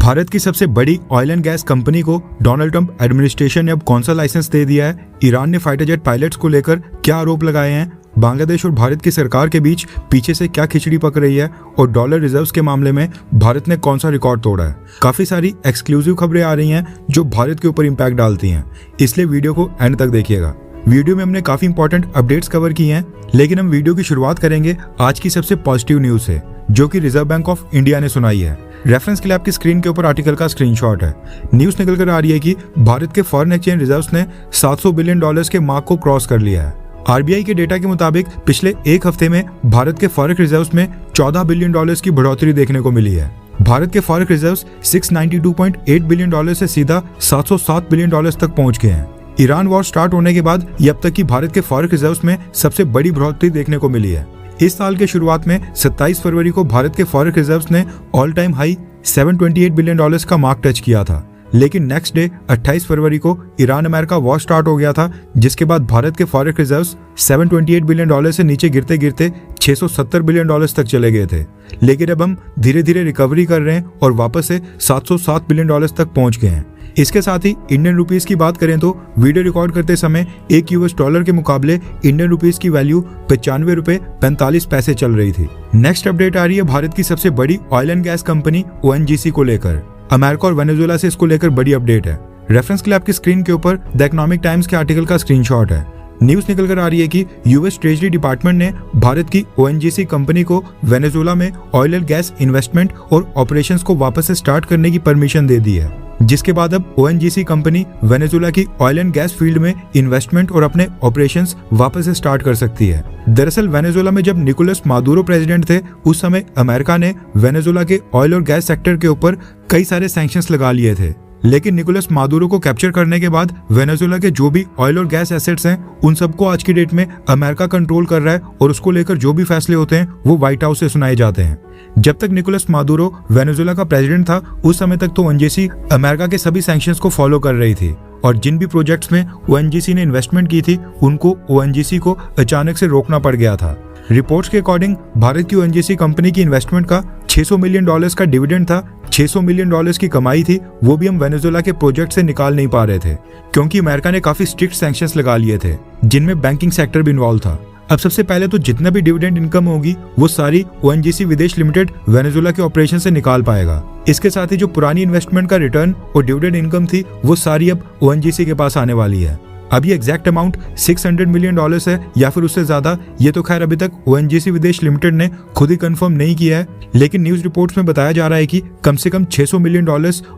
भारत की सबसे बड़ी ऑयल एंड गैस कंपनी को डोनाल्ड ट्रंप एडमिनिस्ट्रेशन ने अब कौन सा लाइसेंस दे दिया है? ईरान ने फाइटर जेट पायलट्स को लेकर क्या आरोप लगाए हैं? बांग्लादेश और भारत की सरकार के बीच पीछे से क्या खिचड़ी पक रही है? और डॉलर रिजर्व्स के मामले में भारत ने कौन सा रिकॉर्ड तोड़ा है? काफी सारी एक्सक्लूसिव खबरें आ रही हैं जो भारत के ऊपर इम्पैक्ट डालती हैं, इसलिए वीडियो को एंड तक देखिएगा। वीडियो में हमने काफी इंपॉर्टेंट अपडेट्स कवर की हैं, लेकिन हम वीडियो की शुरुआत करेंगे आज की सबसे पॉजिटिव न्यूज से, जो कि रिजर्व बैंक ऑफ इंडिया ने सुनाई है। रेफरेंस के लिए आपकी स्क्रीन के ऊपर आर्टिकल का स्क्रीनशॉट है। न्यूज निकल कर आ रही है कि भारत के फॉरेन एक्सचेंज रिजर्व्स ने $700 बिलियन के मार्क को क्रॉस कर लिया है। आरबीआई के डेटा के मुताबिक पिछले एक हफ्ते में भारत के फॉरेक्स रिजर्व्स में $14 बिलियन की बढ़ोतरी देखने को मिली है। भारत के फॉरेक्स रिजर्व्स $692.8 बिलियन से सीधा $707 बिलियन तक पहुंच गए हैं। ईरान वॉर स्टार्ट होने के बाद ये अब तक की भारत के फॉरेक्स रिजर्व्स में सबसे बड़ी बढ़ोतरी देखने को मिली है। इस साल के शुरुआत में 27 फरवरी को भारत के फॉरेक्स रिजर्व्स ने ऑल टाइम हाई $728 बिलियन का मार्क टच किया था, लेकिन नेक्स्ट डे 28 फरवरी को ईरान अमेरिका वॉर स्टार्ट हो गया था, जिसके बाद भारत के फॉरेक्स रिजर्व्स $728 बिलियन से नीचे गिरते गिरते $670 बिलियन तक चले गए थे। लेकिन अब हम धीरे धीरे रिकवरी कर रहे हैं और वापस से $707 बिलियन तक पहुंच गए हैं। इसके साथ ही इंडियन रुपीस की बात करें तो वीडियो रिकॉर्ड करते समय एक यूएस डॉलर के मुकाबले इंडियन रुपीस की वैल्यू ₹95.45 चल रही थी। नेक्स्ट अपडेट आ रही है भारत की सबसे बड़ी oil and gas company ONGC को लेकर। अमेरिका और वेनेजुएला से इसको लेकर बड़ी अपडेट है। रेफरेंस के लिए आपकी स्क्रीन के ऊपर द इकोनॉमिक टाइम्स के आर्टिकल का स्क्रीनशॉट है। न्यूज निकल कर आ रही है कि यूएस ट्रेजरी डिपार्टमेंट ने भारत की ONGC कंपनी को वेनेजुएला में ऑयल एंड गैस इन्वेस्टमेंट और ऑपरेशंस को वापस से स्टार्ट करने की परमिशन दे दी है, जिसके बाद अब ONGC कंपनी वेनेजुएला की ऑयल एंड गैस फील्ड में इन्वेस्टमेंट और अपने ऑपरेशंस वापस से स्टार्ट कर सकती है। दरअसल वेनेजुएला में जब निकोलस मादुरो प्रेसिडेंट थे, उस समय अमेरिका ने वेनेजुएला के ऑयल और गैस सेक्टर के ऊपर कई सारे सैंक्शंस लगा लिए थे, लेकिन निकोलस मादुरो को कैप्चर करने के बाद वेनेजुएला के जो भी ऑयल और गैस एसेट्स हैं, उन सबको आज की डेट में अमेरिका कंट्रोल कर रहा है और उसको लेकर जो भी फैसले होते हैं वो व्हाइट हाउस से सुनाए जाते हैं। जब तक निकोलस मादुरो वेनेजुएला का प्रेसिडेंट था, उस समय तक तो ONGC अमेरिका के सभी सैंक्शंस को फॉलो कर रही थी और जिन भी प्रोजेक्ट्स में ONGC ने इन्वेस्टमेंट की थी, उनको ONGC को अचानक से रोकना पड़ गया था। रिपोर्ट्स के अकॉर्डिंग भारत की ONGC कंपनी की इन्वेस्टमेंट का $600 मिलियन का डिविडेंड था। $600 मिलियन की कमाई थी, वो भी हम वेनेजुएला के प्रोजेक्ट से निकाल नहीं पा रहे थे, क्योंकि अमेरिका ने काफी स्ट्रिक्ट सैंक्शंस लगा लिए थे, जिनमें बैंकिंग सेक्टर भी इन्वॉल्व था। अब सबसे पहले तो जितना भी डिविडेंड इनकम होगी वो सारी ONGC विदेश लिमिटेड वेनेजुएला के ऑपरेशन से निकाल पाएगा। इसके साथ ही जो पुरानी इन्वेस्टमेंट का रिटर्न और डिविडेंड इनकम थी, वो सारी अब ONGC के पास आने वाली है। अब ये एग्जैक्ट अमाउंट $600 मिलियन है या फिर उससे ज्यादा, ये तो खैर अभी तक ONGC विदेश लिमिटेड ने खुद ही कंफर्म नहीं किया है, लेकिन न्यूज रिपोर्ट्स में बताया जा रहा है कि कम से कम $600 मिलियन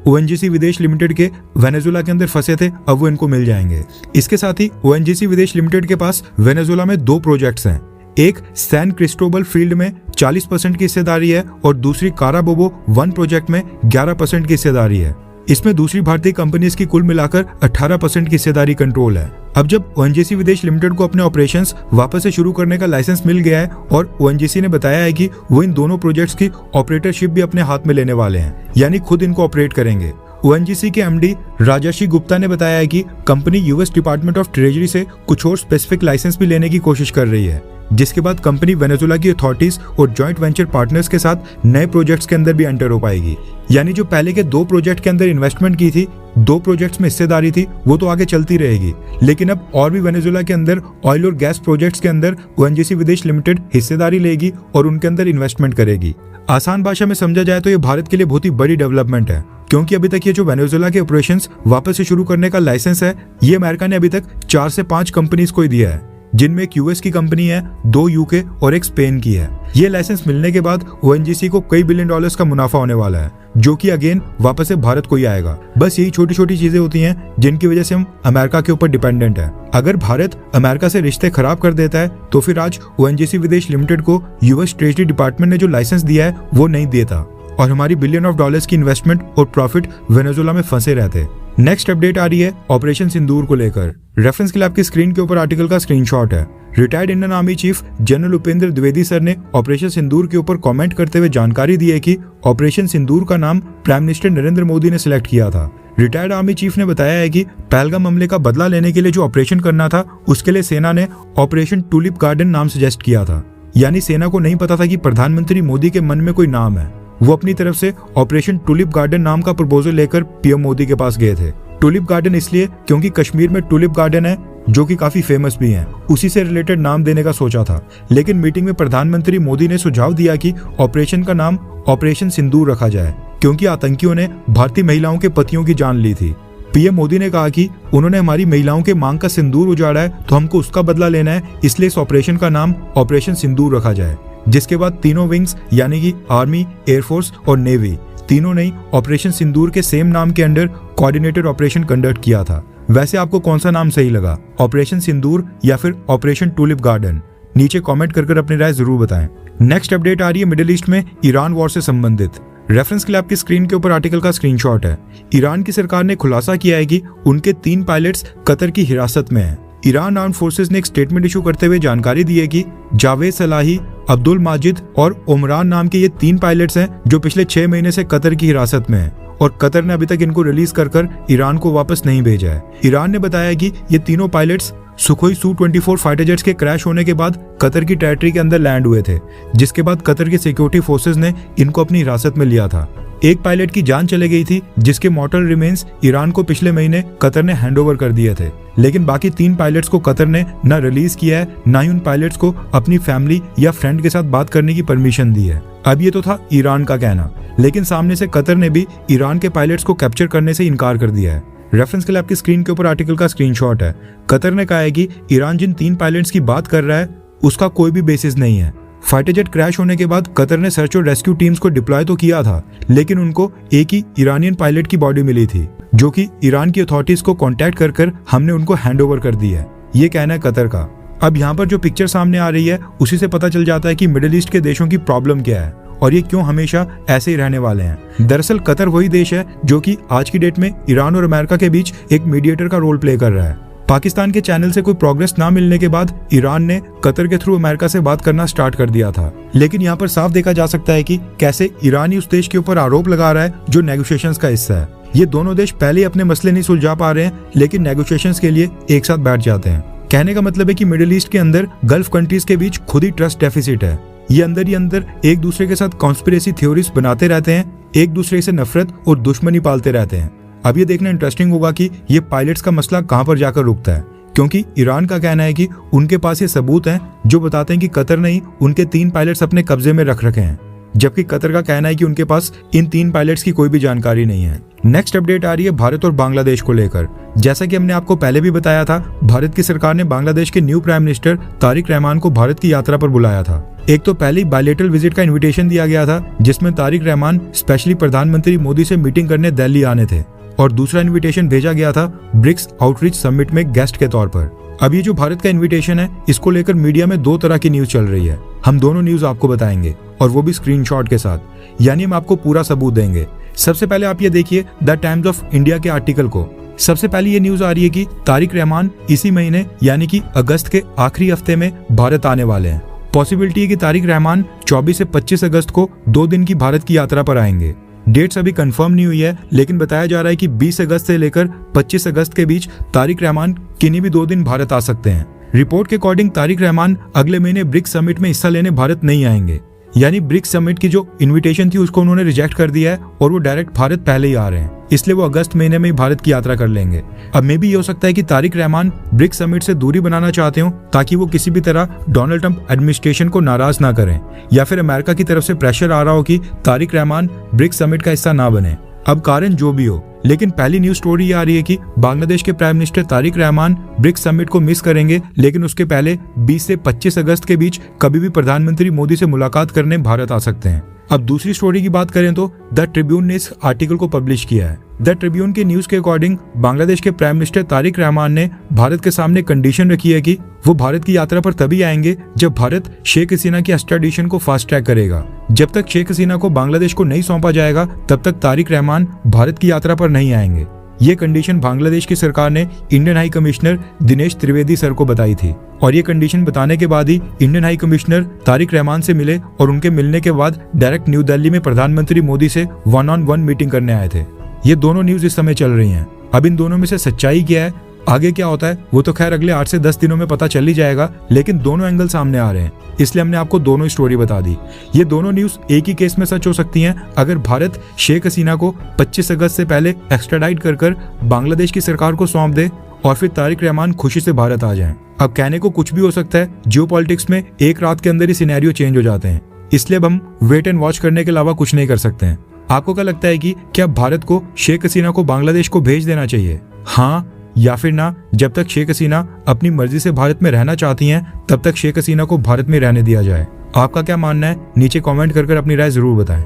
ONGC विदेश लिमिटेड के वेनेजुएला के अंदर फंसे थे, अब वो इनको मिल जाएंगे। इसके साथ ही ONGC विदेश लिमिटेड के पास वेनेजुएला में 2 प्रोजेक्ट्स हैं। एक सैन क्रिस्टोबल फील्ड में 40% की हिस्सेदारी है और दूसरी काराबोबो 1 प्रोजेक्ट में 11% की हिस्सेदारी है। इसमें दूसरी भारतीय कंपनीज की कुल मिलाकर 18% की हिस्सेदारी कंट्रोल है। अब जब ONGC विदेश लिमिटेड को अपने ऑपरेशंस वापस से शुरू करने का लाइसेंस मिल गया है और ONGC ने बताया है कि वो इन दोनों प्रोजेक्ट्स की ऑपरेटरशिप भी अपने हाथ में लेने वाले हैं, यानी खुद इनको ऑपरेट करेंगे। ONGC के MD राजर्षि गुप्ता ने बताया है कि company US department of treasury से कुछ और स्पेसिफिक लाइसेंस भी लेने की कोशिश कर रही है, जिसके बाद कंपनी वेनेजुएला की अथॉरिटीज और जॉइंट वेंचर पार्टनर्स के साथ नए प्रोजेक्ट्स के अंदर भी एंटर हो पाएगी। यानी जो पहले के 2 प्रोजेक्ट के अंदर इन्वेस्टमेंट की थी, 2 प्रोजेक्ट्स में हिस्सेदारी थी, वो तो आगे चलती रहेगी, लेकिन अब और भी वेनेजुएला के अंदर ऑयल और गैस प्रोजेक्ट्स के अंदर ONGC विदेश लिमिटेड हिस्सेदारी लेगी और उनके अंदर इन्वेस्टमेंट करेगी। आसान भाषा में समझा जाए तो ये भारत के लिए बहुत ही बड़ी डेवलपमेंट है, क्योंकि अभी तक ये जो वेनेजुएला के ऑपरेशंस वापस से शुरू करने का लाइसेंस है, ये अमेरिका ने अभी तक 4 से 5 कंपनीज को ही दिया है, जिनमें एक यूएस की कंपनी है, 2 यूके और एक स्पेन की है। ये लाइसेंस मिलने के बाद ONGC को कई बिलियन डॉलर्स का मुनाफा होने वाला है, जो कि अगेन वापस से भारत को ही आएगा। बस यही छोटी छोटी चीजें होती हैं जिनकी वजह से हम अमेरिका के ऊपर डिपेंडेंट है। अगर भारत अमेरिका से रिश्ते खराब कर देता है तो फिर आज ONGC विदेश लिमिटेड को यूएस ट्रेजरी डिपार्टमेंट ने जो लाइसेंस दिया है वो नहीं देता और हमारी बिलियन ऑफ डॉलर्स की इन्वेस्टमेंट और प्रॉफिट वेनेजुएला में फंसे रहते। नेक्स्ट अपडेट आ रही है ऑपरेशन सिंदूर को लेकर। रेफरेंस के लिए आपकी स्क्रीन के ऊपर आर्टिकल का स्क्रीनशॉट है। Retired Indian army chief general Upendra Dwivedi sir ने ऑपरेशन सिंदूर के ऊपर कमेंट करते हुए जानकारी दी है कि ऑपरेशन सिंदूर का नाम प्राइम मिनिस्टर नरेंद्र मोदी ने सिलेक्ट किया था। रिटायर्ड आर्मी चीफ ने बताया है कि पहलगाम हमले का बदला लेने के लिए जो ऑपरेशन करना था, उसके लिए सेना ने ऑपरेशन टूलिप गार्डन नाम सजेस्ट किया था। यानी सेना को नहीं पता था कि प्रधानमंत्री मोदी के मन में कोई नाम है, वो अपनी तरफ से ऑपरेशन टुलिप गार्डन नाम का प्रपोजल लेकर पीएम मोदी के पास गए थे। टुलिप गार्डन इसलिए क्योंकि कश्मीर में टुलिप गार्डन है जो कि काफी फेमस भी हैं। उसी से रिलेटेड नाम देने का सोचा था, लेकिन मीटिंग में प्रधानमंत्री मोदी ने सुझाव दिया कि ऑपरेशन का नाम ऑपरेशन सिंदूर रखा जाए, क्योंकि आतंकियों ने भारतीय महिलाओं के पतियों की जान ली थी। पीएम मोदी ने कहा कि उन्होंने हमारी महिलाओं के मांग का सिंदूर उजाड़ा है, तो हमको उसका बदला लेना है, इसलिए इस ऑपरेशन का नाम ऑपरेशन सिंदूर रखा जाए। जिसके बाद तीनों विंग्स यानी कि आर्मी, एयरफोर्स और नेवी तीनों ने ऑपरेशन सिंदूर के सेम नाम के अंडर कोऑर्डिनेटेड ऑपरेशन कंडक्ट किया था। वैसे आपको कौन सा नाम सही लगा, ऑपरेशन सिंदूर या फिर ऑपरेशन टुलिप गार्डन? नीचे कमेंट कर अपनी राय जरूर बताएं। नेक्स्ट अपडेट आ रही है मिडिल ईस्ट में ईरान वॉर से संबंधित। रेफरेंस के लिए आपकी स्क्रीन के ऊपर आर्टिकल का स्क्रीनशॉट है। ईरान की सरकार ने खुलासा किया है कि उनके 3 पायलट्स कतर की हिरासत में हैं। ईरान आर्म्ड फोर्सेस ने एक स्टेटमेंट इशू करते हुए जानकारी दी है कि जावेद सलाही, अब्दुल माजिद और उमरान नाम के ये 3 पायलट्स हैं जो पिछले 6 महीने से कतर की हिरासत में हैं और कतर ने अभी तक इनको रिलीज कर ईरान को वापस नहीं भेजा है। ईरान ने बताया कि ये तीनों pilots Sukhoi Su-24 fighter jets के क्रैश होने के बाद कतर की टेरिटरी के अंदर लैंड हुए थे, जिसके बाद कतर की सिक्योरिटी फोर्सेस ने इनको अपनी हिरासत में लिया था। एक पायलट की जान चले गई थी, जिसके मॉर्टल रिमेन्स ईरान को पिछले महीने कतर ने हैंडओवर कर दिए थे, लेकिन बाकी 3 पायलट्स को कतर ने न रिलीज किया है, न ही उन पायलट्स को अपनी फैमिली या फ्रेंड के साथ बात करने की परमिशन दी है। अब ये तो था ईरान का कहना, लेकिन सामने से कतर ने भी ईरान के पायलट्स को कैप्चर करने से इनकार कर दिया है। रेफरेंस के लिए आपकी स्क्रीन के ऊपर आर्टिकल का स्क्रीनशॉट है। कतर ने कहा है कि ईरान जिन 3 पायलट्स की बात कर रहा है उसका कोई भी बेसिस नहीं है। फाइटर जेट क्रैश होने के बाद कतर ने सर्च और रेस्क्यू टीम्स को डिप्लॉय तो किया था, लेकिन उनको एक ही ईरानियन पायलट की बॉडी मिली थी, जो कि ईरान की अथॉरिटीज को कांटेक्ट कर हमने उनको हैंडओवर कर दी है। ये कहना है कतर का। अब यहाँ पर जो पिक्चर सामने आ रही है उसी से पता चल जाता है कि मिडिल ईस्ट के देशों की प्रॉब्लम क्या है और ये क्यों हमेशा ऐसे ही रहने वाले हैं। दरअसल कतर वही देश है जो कि आज की डेट में ईरान और अमेरिका के बीच एक मीडिएटर का रोल प्ले कर रहा है। पाकिस्तान के चैनल से कोई प्रोग्रेस ना मिलने के बाद ईरान ने कतर के थ्रू अमेरिका से बात करना स्टार्ट कर दिया था, लेकिन यहाँ पर साफ देखा जा सकता है कि कैसे ईरान ही उस देश के ऊपर आरोप लगा रहा है जो नेगोशिएशंस का हिस्सा है। ये दोनों देश पहले ही अपने मसले नहीं सुलझा पा रहे हैं, लेकिन नेगोशिएशंस के लिए एक साथ बैठ जाते हैं। कहने का मतलब है कि मिडिल ईस्ट के अंदर गल्फ कंट्रीज के बीच खुद ही ट्रस्ट डेफिसिट है। ये अंदर ही अंदर एक दूसरे के साथ कॉन्स्पिरेसी थ्योरीज बनाते रहते हैं, एक दूसरे से नफरत और दुश्मनी पालते रहते हैं। अब ये देखना इंटरेस्टिंग होगा कि ये पायलट्स का मसला कहां पर जाकर रुकता है, क्योंकि ईरान का कहना है कि उनके पास ये सबूत हैं जो बताते हैं कि कतर ने ही उनके 3 पायलट्स अपने कब्जे में रख रखे हैं, जबकि कतर का कहना है कि उनके पास इन 3 पायलट्स की कोई भी जानकारी नहीं है। नेक्स्ट अपडेट आ रही है भारत और बांग्लादेश को लेकर। जैसा कि हमने आपको पहले भी बताया था, भारत की सरकार ने बांग्लादेश के new prime minister Tarique Rahman को भारत की यात्रा पर बुलाया था। एक तो पहले बायलेटरल विजिट का इन्विटेशन दिया गया था, जिसमें तारिक रहमान स्पेशली प्रधानमंत्री मोदी से मीटिंग करने दिल्ली आने थे, और दूसरा इन्विटेशन भेजा गया था ब्रिक्स आउटरीच समिट में गेस्ट के तौर पर। अब ये जो भारत का इन्विटेशन है, इसको लेकर मीडिया में 2 तरह की न्यूज चल रही है। हम दोनों न्यूज आपको बताएंगे, और वो भी स्क्रीनशॉट के साथ, यानी हम आपको पूरा सबूत देंगे। सबसे पहले आप ये देखिए द टाइम्स ऑफ इंडिया के आर्टिकल को। सबसे पहले ये न्यूज आ रही है कि तारिक रहमान इसी महीने यानी कि अगस्त के आखिरी हफ्ते में भारत आने वाले हैं। पॉसिबिलिटी है कि तारिक रहमान 24 से 25 अगस्त को 2 दिन की भारत की यात्रा पर आएंगे। डेट्स अभी कंफर्म नहीं हुई है, लेकिन बताया जा रहा है कि 20 अगस्त से लेकर 25 अगस्त के बीच तारिक रहमान किन्हीं भी 2 दिन भारत आ सकते हैं। रिपोर्ट के अकॉर्डिंग तारिक रहमान अगले महीने ब्रिक्स समिट में हिस्सा लेने भारत नहीं आएंगे, यानी ब्रिक्स समिट की जो इन्विटेशन थी उसको उन्होंने रिजेक्ट कर दिया है और वो डायरेक्ट भारत पहले ही आ रहे हैं, इसलिए वो अगस्त महीने में ही भारत की यात्रा कर लेंगे। अब मे भी ये हो सकता है कि तारिक रहमान ब्रिक्स समिट से दूरी बनाना चाहते हो, ताकि वो किसी भी तरह डोनाल्ड ट्रंप एडमिनिस्ट्रेशन को नाराज ना करें, या फिर अमेरिका की तरफ से प्रेशर आ रहा हो कि तारिक रहमान ब्रिक्स समिट का हिस्सा ना बने। अब कारण जो भी हो, लेकिन पहली न्यूज स्टोरी ये आ रही है कि बांग्लादेश के prime minister Tarique Rahman BRICS summit को मिस करेंगे, लेकिन उसके पहले 20 से 25 अगस्त के बीच कभी भी प्रधानमंत्री मोदी से मुलाकात करने भारत आ सकते हैं। अब दूसरी स्टोरी की बात करें तो द ट्रिब्यून ने इस आर्टिकल को पब्लिश किया है। द ट्रिब्यून के न्यूज के अकॉर्डिंग बांग्लादेश के प्राइम मिनिस्टर तारिक रहमान ने भारत के सामने कंडीशन रखी है कि वो भारत की यात्रा पर तभी आएंगे जब भारत शेख हसीना की एक्स्ट्राडिशन को फास्ट ट्रैक करेगा। जब तक शेख हसीना को बांग्लादेश को नहीं सौंपा जाएगा, तब तक तारिक रहमान भारत की यात्रा पर नहीं आएंगे। ये कंडीशन बांग्लादेश की सरकार ने Indian high commissioner Dinesh Trivedi sir को बताई थी, और ये कंडीशन बताने के बाद ही Indian high commissioner Tariq Rahman से मिले और उनके मिलने के बाद डायरेक्ट न्यू दिल्ली में प्रधानमंत्री मोदी से 1-on-1 मीटिंग करने आए थे। ये दोनों न्यूज इस समय चल रही हैं। अब इन दोनों में से सच्चाई क्या है आगे क्या होता है वो तो खैर अगले 8 से 10 दिनों में पता चल ही जाएगा, लेकिन दोनों एंगल सामने आ रहे हैं, इसलिए हमने आपको दोनों स्टोरी बता दी। ये दोनों न्यूज एक ही केस में सच हो सकती हैं अगर भारत शेख हसीना को 25 अगस्त से पहले एक्स्ट्राडाइट कर बांग्लादेश की सरकार को सौंप दे और फिर तारिक रहमान खुशी से भारत आ जाएं। अब कहने को कुछ भी हो सकता है, जियोपॉलिटिक्स में एक रात के अंदर ही सिनेरियो चेंज हो जाते हैं, इसलिए अब हम वेट एंड वॉच करने के अलावा कुछ नहीं कर सकते हैं। आपको क्या लगता है कि क्या भारत को शेख हसीना को बांग्लादेश को भेज देना चाहिए, हाँ या फिर ना? जब तक शेख हसीना अपनी मर्जी से भारत में रहना चाहती हैं तब तक शेख हसीना को भारत में रहने दिया जाए। आपका क्या मानना है नीचे कमेंट कर अपनी राय जरूर बताएं।